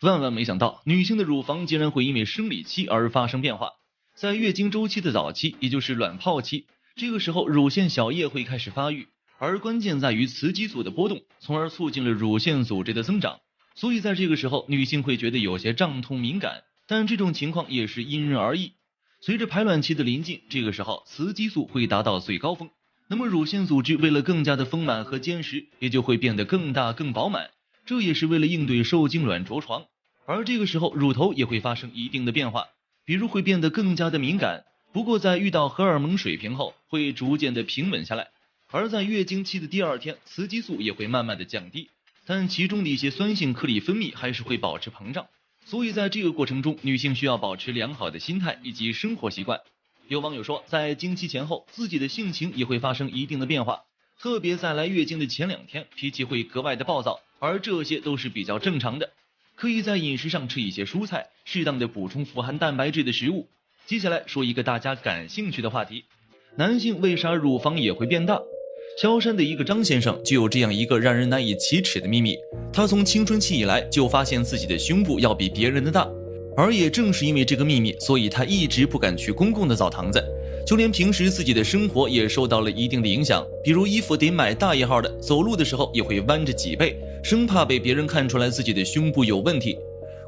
万万没想到，女性的乳房竟然会因为生理期而发生变化。在月经周期的早期，也就是卵泡期，这个时候乳腺小叶会开始发育，而关键在于雌激素的波动，从而促进了乳腺组织的增长。所以在这个时候，女性会觉得有些胀痛敏感，但这种情况也是因人而异。随着排卵期的临近，这个时候雌激素会达到最高峰，那么乳腺组织为了更加的丰满和坚实，也就会变得更大更饱满，这也是为了应对受精卵着床。而这个时候乳头也会发生一定的变化，比如会变得更加的敏感，不过在遇到荷尔蒙水平后会逐渐的平稳下来。而在月经期的第二天，雌激素也会慢慢的降低，但其中的一些酸性颗粒分泌还是会保持膨胀，所以在这个过程中，女性需要保持良好的心态以及生活习惯。有网友说，在经期前后，自己的性情也会发生一定的变化，特别在来月经的前2天，脾气会格外的暴躁，而这些都是比较正常的。可以在饮食上吃一些蔬菜，适当的补充富含蛋白质的食物。接下来说一个大家感兴趣的话题，男性为啥乳房也会变大？萧山的一个张先生就有这样一个让人难以启齿的秘密，他从青春期以来就发现自己的胸部要比别人的大，而也正是因为这个秘密，所以他一直不敢去公共的澡堂子，就连平时自己的生活也受到了一定的影响，比如衣服得买大一号的，走路的时候也会弯着脊背，生怕被别人看出来自己的胸部有问题。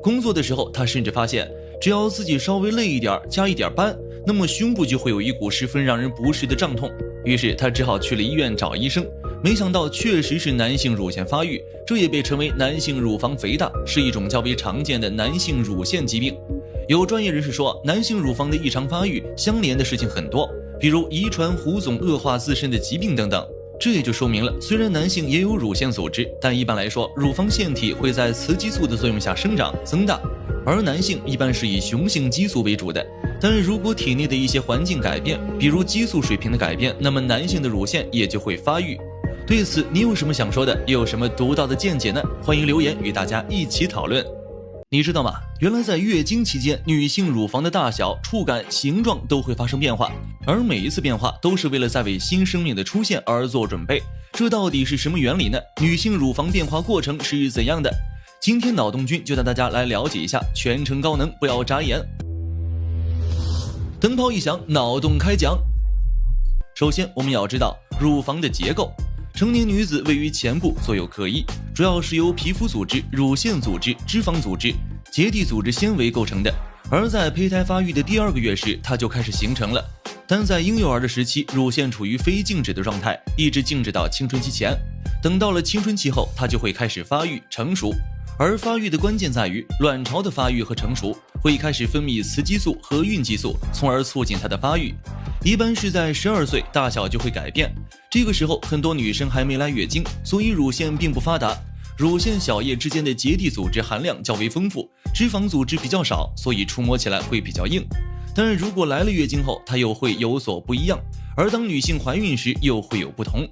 工作的时候，他甚至发现，只要自己稍微累一点，加一点班，那么胸部就会有一股十分让人不适的胀痛。于是他只好去了医院找医生，没想到确实是男性乳腺发育，这也被称为男性乳房肥大，是一种较为常见的男性乳腺疾病。有专业人士说，男性乳房的异常发育相连的事情很多，比如遗传、胡总恶化自身的疾病等等。这也就说明了，虽然男性也有乳腺组织，但一般来说，乳房腺体会在雌激素的作用下生长增大，而男性一般是以雄性激素为主的。但是如果体内的一些环境改变，比如激素水平的改变，那么男性的乳腺也就会发育。对此你有什么想说的，又有什么独到的见解呢？欢迎留言与大家一起讨论。你知道吗？原来在月经期间，女性乳房的大小、触感、形状都会发生变化，而每一次变化都是为了在为新生命的出现而做准备。这到底是什么原理呢？女性乳房变化过程是怎样的？今天脑洞君就带大家来了解一下，全程高能，不要眨眼。灯泡一响，脑洞开讲。首先我们要知道乳房的结构。成年女子位于前部，左右各一，主要是由皮肤组织、乳腺组织、脂肪组织、结缔组织纤维构成的。而在胚胎发育的第2个月时，它就开始形成了。但在婴幼儿的时期，乳腺处于非静止的状态，一直静止到青春期前。等到了青春期后，它就会开始发育成熟。而发育的关键在于卵巢的发育和成熟，会开始分泌雌激素和孕激素，从而促进它的发育。一般是在12岁，大小就会改变。这个时候很多女生还没来月经，所以乳腺并不发达，乳腺小叶之间的结缔组织含量较为丰富，脂肪组织比较少，所以触摸起来会比较硬。但是如果来了月经后，它又会有所不一样，而当女性怀孕时又会有不同。